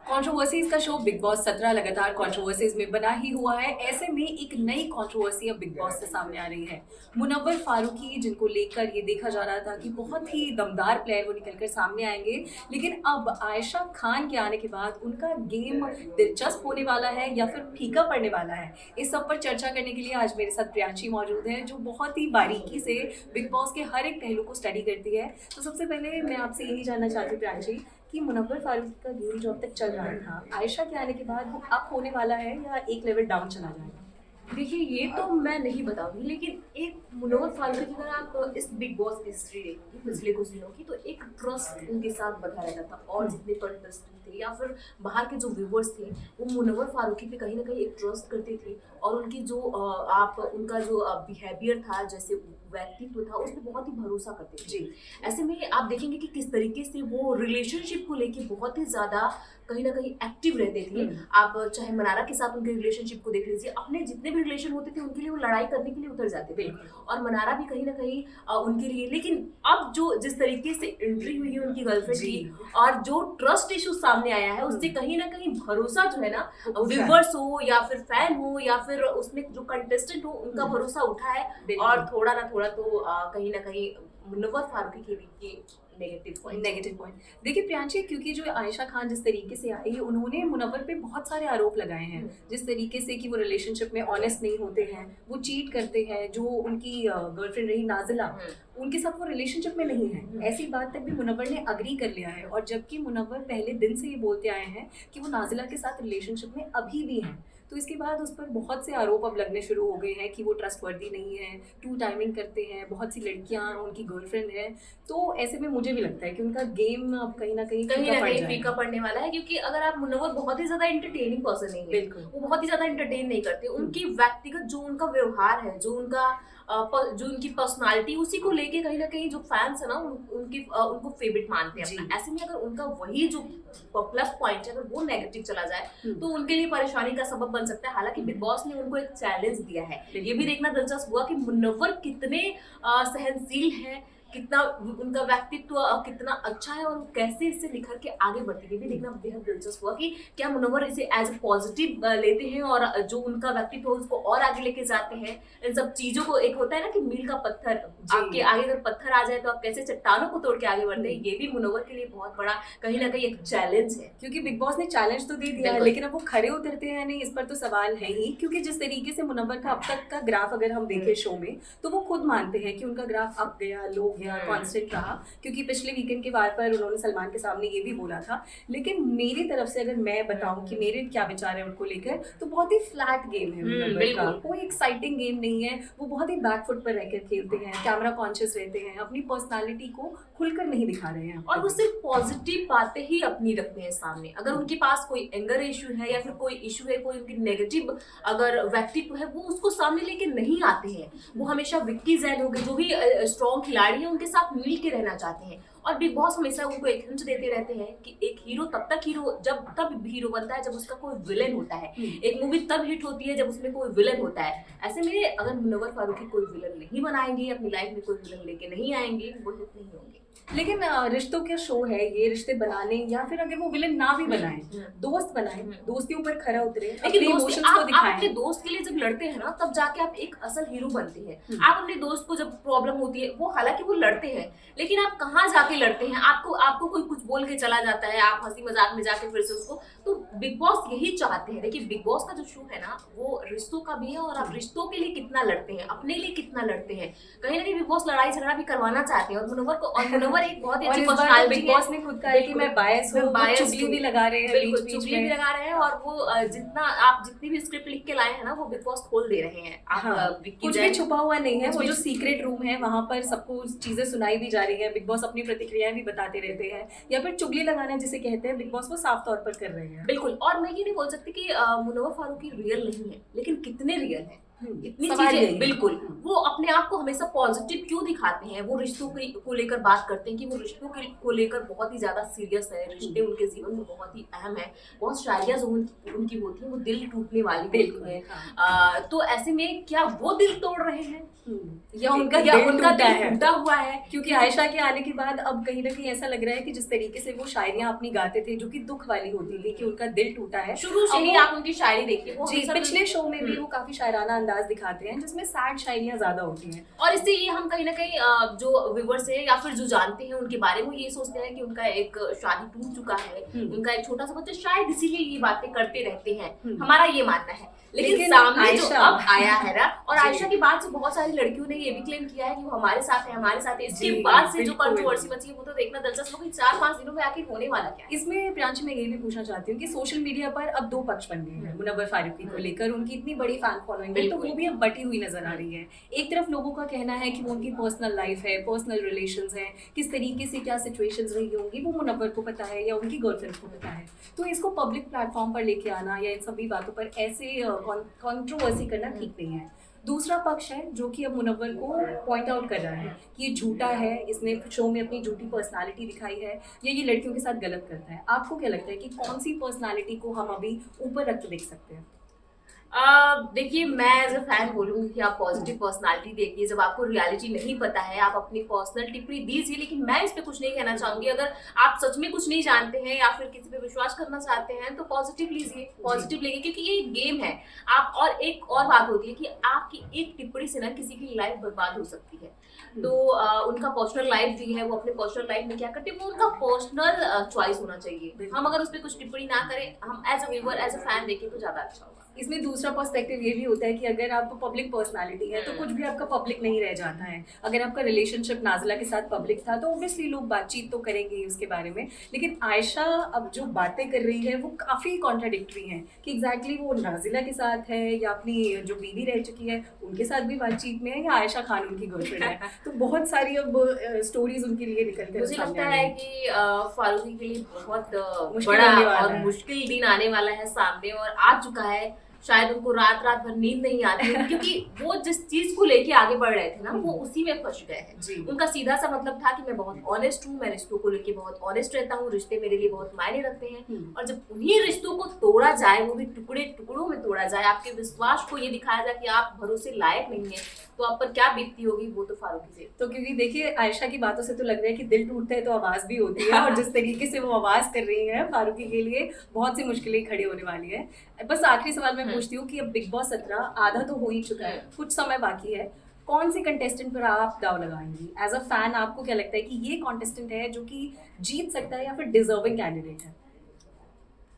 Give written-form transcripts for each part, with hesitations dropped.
Controversies का show big boss 17 लगातार controversies में बना ही हुआ है। ऐसे में एक नई कंट्रोवर्सी अब बिग बॉस से सामने आ रही है। मुनव्वर फारूकी, जिनको लेकर ये देखा जा रहा था कि बहुत ही दमदार प्लेयर वो निकलकर सामने आएंगे, लेकिन अब आयशा खान के आने के बाद उनका गेम दिलचस्प होने वाला है या फिर फीका पड़ने वाला है। इस सब पर चर्चा करने के लिए आज मेरे साथ प्रियांशी मौजूद है, जो बहुत ही बारीकी से बिग बॉस के हर एक पहलू को स्टडी करती है। तो सबसे पहले मैं आपसे यही जानना चाहती हूँ प्रियांशी, कि मुनव्वर फारूकी का गेम जो अब तक चल रहा था, आयशा के आने के बाद वो अप होने वाला है या एक लेवल डाउन चला जाएगा? देखिए, ये तो मैं नहीं बताऊंगी, लेकिन एक मुनव्वर फारूकी की अगर आप इस बिग बॉस की हिस्ट्री देखिए पिछले कुछ दिनों की, तो एक ट्रस्ट उनके साथ बना रहता था। और जितने कंटेस्टेंट थे या फिर बाहर के जो व्यूवर्स थे, वो मुनव्वर फारूकी पे कहीं ना कहीं एक ट्रस्ट करते थे। और उनकी जो आप उनका जो बिहेवियर था, जैसे व्यक्तित्व था, उस पर बहुत ही भरोसा करते थे। जी। ऐसे में आप देखेंगे कि किस तरीके से वो रिलेशनशिप को लेके बहुत ही ज्यादा कहीं ना कहीं एक्टिव रहते थे। आप चाहे मनारा के साथ उनके रिलेशनशिप को देख लीजिए, अपने जितने भी रिलेशन होते थे उनके लिए वो लड़ाई करने के लिए उतर जाते थे। और मनारा भी कहीं ना कहीं उनके लिए। लेकिन अब जो जिस तरीके से एंट्री हुई है उनकी गर्लफ्रेंड की, और जो ट्रस्ट इशू सामने आया है, उससे कहीं ना कहीं भरोसा जो है ना, व्यूवर्स हो या फिर फैन हो या फिर उसमें जो कंटेस्टेंट हो, उनका भरोसा उठा है। और थोड़ा ना थोड़ा तो कहीं ना कहीं मुनव्वर फारूकी के लिए नेगेटिव पॉइंट। देखिए प्रियांशी, क्योंकि जो आयशा खान जिस तरीके से आई, उन्होंने मुनव्वर पे बहुत सारे आरोप लगाए हैं। जिस तरीके से कि वो रिलेशनशिप में ऑनेस्ट नहीं होते हैं, वो चीट करते हैं। जो उनकी गर्लफ्रेंड रही नाजिला, उनके साथ वो रिलेशनशिप में नहीं है, ऐसी बात तक भी मुनव्वर ने अग्री कर लिया है। और जबकि मुनव्वर पहले दिन से ये बोलते आए हैं कि वो नाजिला के साथ रिलेशनशिप में अभी भी हैं। तो इसके बाद उस पर बहुत से आरोप अब लगने शुरू हो गए हैं कि वो ट्रस्टवर्दी नहीं है, टू टाइमिंग करते हैं, बहुत सी लड़कियां उनकी गर्लफ्रेंड है। तो ऐसे में मुझे भी लगता है कि उनका गेम अब कहीं ना कहीं फीका पड़ने वाला है। क्योंकि अगर आप मुनव्वर बहुत ही ज्यादा एंटरटेनिंग पर्सन नहीं है, वो बहुत ही ज्यादा एंटरटेन नहीं करते। उनकी व्यक्तिगत जो उनका व्यवहार है, जो उनकी पर्सनालिटी, उसी को लेके कहीं ना कहीं जो फैंस है ना, उनको फेवरेट मानते हैं। ऐसे में अगर उनका वही जो प्लस पॉइंट है, अगर वो नेगेटिव चला जाए तो उनके लिए परेशानी का सबब बन सकता है। हालांकि बिग बॉस ने उनको एक चैलेंज दिया है। ये भी देखना दिलचस्प हुआ कि मुनव्वर कितने सहनशील है, कितना उनका व्यक्तित्व कितना अच्छा है, और वो कैसे इससे निखर के आगे बढ़ती है। ये भी देखना बेहद दिलचस्प हुआ कि क्या मुनव्वर इसे एज ए पॉजिटिव लेते हैं, और जो उनका व्यक्तित्व है उसको और आगे लेके जाते हैं। इन सब चीजों को, एक होता है ना कि मील का पत्थर, आपके आगे अगर पत्थर आ जाए तो आप कैसे चट्टानों को तोड़ के आगे बढ़ते हैं। ये भी मुनव्वर के लिए बहुत बड़ा कहीं ना कहीं एक चैलेंज है। क्योंकि बिग बॉस ने चैलेंज तो दे दिया, लेकिन अब वो खड़े उतरते हैं नहीं, इस पर तो सवाल है ही। क्योंकि जिस तरीके से मुनव्वर का अब तक का ग्राफ अगर हम देखें शो में, तो वो खुद मानते हैं कि उनका ग्राफ अप गया, लो गया, कांस्टेंट रहा। क्योंकि पिछले वीकेंड के वार पर उन्होंने सलमान के सामने ये भी बोला था। लेकिन मेरी तरफ से अगर मैं बताऊं कि मेरे क्या विचार है उनको लेकर, तो बहुत ही फ्लैट गेम है मुनव्वर का। कोई एक्साइटिंग गेम नहीं है। वो बहुत ही बैकफुट पर रहकर खेलते हैं, कैमरा कॉन्शियस रहते हैं, अपनी पर्सनालिटी को खुलकर नहीं दिखा रहे हैं। और वो सिर्फ पॉजिटिव बातें ही अपनी रखते हैं सामने। अगर उनके पास कोई एंगर इशू है या फिर कोई इशू है, कोई उनकी नेगेटिव अगर व्यक्तित्व है, वो उसको सामने लेके नहीं आते हैं। वो हमेशा विक्की जैन हो गए, जो भी स्ट्रॉन्ग खिलाड़ी है, उनके साथ मिल के रहना चाहते हैं। और बिग बॉस हमेशा उनको एक हिंट देते रहते हैं कि एक हीरो तब हीरो बनता है जब उसका कोई विलेन होता है। एक मूवी तब हिट होती है जब उसमें कोई विलेन होता है। ऐसे में अगर मुनव्वर फारूकी कोई विलेन नहीं बनाएंगे, अपनी लाइफ में कोई विलेन लेके नहीं आएंगे, वो हिट नहीं होंगे। लेकिन रिश्तों का शो है ये, रिश्ते बनाने या फिर अगर वो विलन ना भी बनाए, दोस्त बनाए, दोस्त के ऊपर खरा उतरे, लेकिन आप अपने दोस्त के लिए जब लड़ते हैं ना, तब जाके आप एक असल हीरो बनते हैं। आप अपने दोस्त को जब प्रॉब्लम होती है, वो हालांकि वो लड़ते हैं, लेकिन आप कहाँ जाके लड़ते हैं? आपको कोई कुछ बोल के चला जाता है, आप हंसी मजाक में जाके फिर से उसको। तो बिग बॉस यही चाहते हैं। देखिए, बिग बॉस का जो शो है ना, वो रिश्तों का भी है। और आप रिश्तों के लिए कितना लड़ते हैं, अपने लिए कितना लड़ते हैं। कहीं ना कहीं बिग बॉस लड़ाई झगड़ा भी करवाना चाहते हैं। और मुनव्वर एक बहुत ही अच्छी पर्सनालिटी है। बिग बॉस ने खुद कहा है कि मैं बायस हूं, चुगली भी लगा रहे हैं, चुगली भी लगा रहे हैं। और वो आप जितनी भी स्क्रिप्ट लिख के लाए हैं ना, वो बिग बॉस खोल दे रहे हैं। कुछ भी छुपा हुआ नहीं है। वो जो सीक्रेट रूम है, वहां पर सबको चीजें सुनाई भी जा रही है। बिग बॉस अपनी प्रतिक्रियाएं भी बताते रहते हैं, या फिर चुगली लगाना जिसे कहते हैं, बिग बॉस वो साफ तौर पर कर रहे हैं। बिल्कुल। और मैं ये नहीं बोल सकती कि मुनव्वर फारूकी रियल नहीं है, लेकिन कितने रियल है। इतनी सवाल यही चीजें है। बिल्कुल, वो अपने आप को हमेशा पॉजिटिव क्यों दिखाते हैं, वो रिश्तों को लेकर बात करते हैं कि वो रिश्तों को लेकर बहुत ही ज्यादा सीरियस है, रिश्ते उनके जीवन में बहुत ही अहम है, बहुत शायरियां जो उनकी होती है वो दिल टूटने वाली होती है। तो ऐसे में क्या वो दिल तोड़ रहे हैं या उनका दिल है टूटा हुआ है? क्योंकि आयशा के आने के बाद अब कहीं ना कहीं ऐसा लग रहा है कि जिस तरीके से वो शायरियां अपनी गाते थे जो कि दुख वाली होती थी कि उनका दिल टूटा है, शुरू से ही आप उनकी शायरी देखिए, जी पिछले शो में भी वो काफी शायराना अंदाज दिखाते हैं जिसमें सैड शायरियां ज्यादा होती हैं। और इससे ये हम कहीं ना कहीं जो व्यूअर्स है या फिर जो जानते हैं उनके बारे में ये सोचते हैं कि उनका एक शादी टूट चुका है, उनका एक छोटा सा बच्चा, शायद इसीलिए ये बातें करते रहते हैं, हमारा ये मानना है। लेकिन सामने जो अब आया है ना, और आयशा के बाद से बहुत सारी लड़कियों ने ये भी क्लेम किया है कि वो हमारे साथ है, हमारे साथ है। इसके बाद से जो कंट्रोवर्सी मची है वो तो देखना दिलचस्प होगा कि 4-5 दिनों में आखिर होने वाला क्या है। इसमें प्रियांशी मैं ये भी पूछना चाहती हूँ कि सोशल मीडिया पर अब दो पक्ष बन गए हैं मुनव्वर फारूकी को लेकर, उनकी इतनी बड़ी फैन फॉलोइंग है तो वो भी अब बटी हुई नजर आ रही है। एक तरफ लोगों का कहना है कि वो उनकी पर्सनल लाइफ है, पर्सनल रिलेशंस हैं, किस तरीके से क्या सिचुएशंस रही होंगी वो मुनव्वर को पता है या उनकी गर्लफ्रेंड को पता है, तो इसको पब्लिक प्लेटफॉर्म पर लेके आना या इन सभी बातों पर ऐसे कंट्रोवर्सी करना ठीक नहीं है। दूसरा पक्ष है जो कि अब मुनव्वर को पॉइंट आउट कर रहा है कि ये झूठा है, इसने शो में अपनी झूठी पर्सनालिटी दिखाई है या ये लड़कियों के साथ गलत करता है। आपको क्या लगता है कि कौन सी पर्सनालिटी को हम अभी ऊपर रख के देख सकते हैं? देखिए, मैं एज अ फैन बोलूंगी कि आप पॉजिटिव पर्सनालिटी देखिए। जब आपको रियलिटी नहीं पता है आप अपनी पर्सनल टिप्पणी दीजिए, लेकिन मैं इस पे कुछ नहीं कहना चाहूंगी। अगर आप सच में कुछ नहीं जानते हैं या फिर किसी पे विश्वास करना चाहते हैं तो पॉजिटिव लीजिए, पॉजिटिव लेंगे, क्योंकि ये गेम है। आप और एक और बात होती है कि आपकी एक टिप्पणी से ना किसी की लाइफ बर्बाद हो सकती है। तो उनका पर्सनल लाइफ भी है, वो अपने पर्सनल लाइफ में क्या करते हैं वो उनका पर्सनल चॉइस होना चाहिए। हम अगर उस पर कुछ टिप्पणी ना करें, हम as a viewer as a fan देखें तो ज्यादा अच्छा होगा। इसमें दूसरा पर्सपेक्टिव ये भी होता है कि अगर आप पब्लिक पर्सनालिटी है तो कुछ भी आपका पब्लिक नहीं रह जाता है। अगर आपका रिलेशनशिप नाज़िला के साथ पब्लिक था तो ऑब्वियसली लोग बातचीत तो करेंगे ही उसके बारे में, लेकिन आयशा अब जो बातें कर रही है वो काफ़ी कॉन्ट्राडिक्टरी हैं कि एग्जैक्टली वो नाज़िला के साथ है या अपनी जो बीवी रह चुकी है उनके साथ भी बातचीत में है या आयशा खान उनकी गर्लफ्रेंड है। तो बहुत सारी अब स्टोरीज उनके लिए निकल कर मुझे लगता है कि फारूकी के लिए बहुत बड़ा और मुश्किल दिन आने वाला है सामने, और आ चुका है। शायद उनको रात भर नींद नहीं आती है क्योंकि वो जिस चीज को लेके आगे बढ़ रहे थे ना वो उसी में फंस गए हैं। उनका सीधा सा मतलब था कि मैं बहुत ऑनेस्ट हूँ, मैं रिश्तों को लेके बहुत ऑनेस्ट रहता हूँ, रिश्ते मेरे लिए बहुत मायने रखते हैं। और जब उन्हीं रिश्तों को तोड़ा जाए, वो भी टुकड़े टुकड़ों में तोड़ा जाए, आपके विश्वास को ये दिखाया जाए कि आप भरोसे लायक नहीं है, तो आप पर क्या बीतती होगी वो तो फारूकी से। तो क्योंकि देखिए आयशा की बातों से तो लग रहा है कि दिल टूटता है तो आवाज भी होती है और जिस तरीके से वो आवाज कर रही है फारूकी के लिए बहुत सी मुश्किलें खड़ी होने वाली है। बस आखिरी सवाल मैं पूछती हूँ कि अब बिग बॉस 17 आधा तो हो ही चुका है, कुछ समय बाकी है, कौन से कंटेस्टेंट पर आप दाव लगाएंगी? एज अ फैन आपको क्या लगता है कि ये कंटेस्टेंट है जो कि जीत सकता है या फिर डिजर्विंग कैंडिडेट है?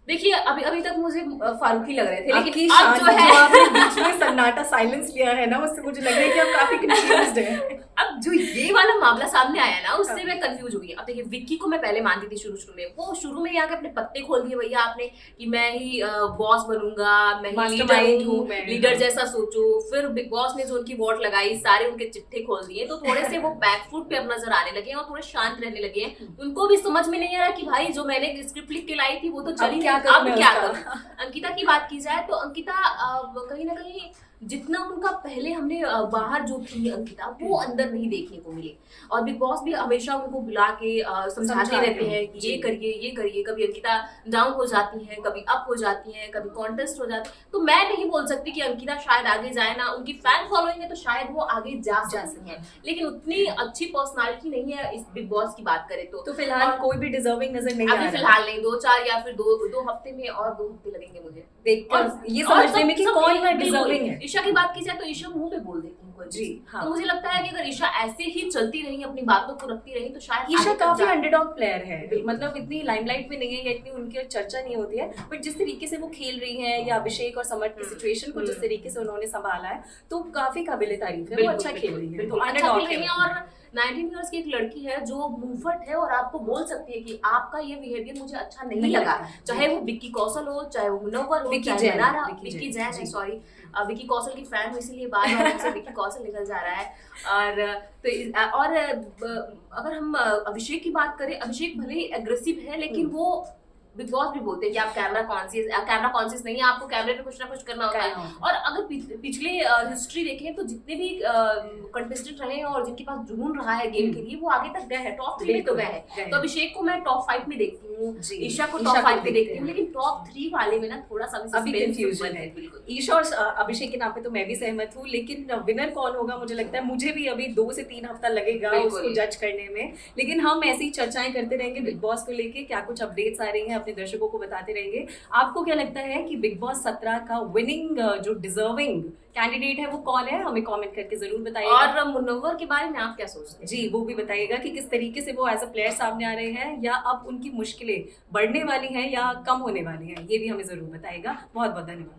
देखिए, अभी तक मुझे फारूकी लग रहे थे, लेकिन अब जो है आपने बीच में सन्नाटा साइलेंस लिया है ना, उससे मुझे लग रहा है कि आप काफी कंफ्यूज्ड हैं। अब जो ये वाला मामला सामने आया ना उससे मैं कंफ्यूज हो गई। अब देखिए, विक्की को मैं पहले मानती थी शुरू में, वो शुरू में आके अपने पत्ते खोल दिए भैया आपने कि मैं ही बॉस बनूंगा, मैं ही लीडर हूँ, लीडर जैसा सोचो। फिर बिग बॉस ने जो उनकी वोट लगाई, सारे उनके चिट्ठे खोल दिए, तो थोड़े से वो बैकफुट पे अब नजर आने लगे हैं और थोड़े शांत रहने लगे हैं। उनको भी समझ में नहीं आ रहा कि भाई जो मैंने स्क्रिप्ट लिख के लाई थी वो तो चली, अब क्या करूं। अंकिता की बात की जाए तो अंकिता कहीं ना कहीं जितना उनका पहले हमने बाहर जो थी अंकिता वो अंदर नहीं देखने को मिली, और बिग बॉस भी हमेशा उनको बुला के समझाते रहते हैं कि ये करिए ये करिए। कभी अंकिता डाउन हो जाती हैं, कभी अप हो जाती हैं, कभी कॉन्टेस्ट हो जाती है। तो मैं नहीं बोल सकती कि अंकिता शायद आगे जाए ना, उनकी फैन फॉलोइंग है तो शायद वो आगे जा सकती हैं, लेकिन उतनी अच्छी पर्सनालिटी नहीं है इस बिग बॉस की बात करें तो फिलहाल कोई भी डिजर्विंग नजर नहीं आ रहा। अभी फिलहाल नहीं, 2-4 या फिर दो हफ्ते में, और 2 हफ्ते लगेंगे मुझे देखकर ये समझने में कि कौन डिजर्विंग है। ईशा की बात की जाए तो ईशा मुंह पे बोल देती है जी। हाँ। तो मुझे लगता है कि अगर ईशा ऐसे ही चलती रही, अपनी बातों को रखती रही, तो शायद ईशा काफी अंडरडॉग प्लेयर है, मतलब इतनी लाइमलाइट में नहीं है या इतनी उनकी चर्चा नहीं होती है, बट जिस तरीके से वो खेल रही हैं या अभिषेक और समर्थ की सिचुएशन को जिस तरीके से उन्होंने संभाला है तो काफी काबिले तारीफ है। वो अच्छा खेल रही है, और 19 इयर्स की एक लड़की है जो मुंहफट है और आपको बोल सकती है कि आपका ये बिहेवियर मुझे अच्छा नहीं लगा, चाहे वो विक्की कौशल हो, चाहे वो मुनव्वर हो, चाहे मनारा, विक्की जैन है, सॉरी विक्की कौशल की फैन हूँ इसीलिए बार-बार मुझसे विक्की कौशल निकल जा रहा है। और अगर हम अभिषेक की बात करें, अभिषेक भले ही एग्रेसिव है लेकिन वो बिग बॉस भी बोलते हैं कि आप कैमरा कॉन्शियस नहीं है, आपको कैमरे पे कुछ ना कुछ करना होता है। और अगर पिछले हिस्ट्री देखें तो जितने भी कंटेस्टेंट रहे हैं और जिनके पास जुनून रहा है गेम के लिए, वो आगे तक गए हैं, टॉप 3 में तो गए हैं। तो अभिषेक को मैं टॉप 5 में देखती हूँ, ईशा को टॉप 5 में देखती हूँ, लेकिन टॉप 3 वाले में ना थोड़ा सा अभी कंफ्यूजन है। ईशा और अभिषेक के नाम पे तो मैं भी सहमत हूँ, लेकिन विनर कौन होगा मुझे लगता है, मुझे भी अभी 2 से 3 हफ्ता लगेगा उसको जज करने में। लेकिन हम ऐसी चर्चाएं करते रहेंगे बिग बॉस को लेके, क्या कुछ अपडेट्स आ रही हैं अपने दर्शकों को बताते रहेंगे। आपको क्या लगता है कि बिग बॉस 17 का विनिंग जो डिजर्विंग कैंडिडेट है वो कौन है? हमें कमेंट करके जरूर बताइएगा। और मुनव्वर के बारे में आप क्या सोचते हैं? जी, वो भी बताइएगा कि किस तरीके से वो एज अ प्लेयर सामने आ रहे हैं, या अब उनकी मुश्किलें बढ़ने वाली हैं या कम होने वाली हैं, ये भी हमें जरूर बताइएगा। बहुत बहुत धन्यवाद।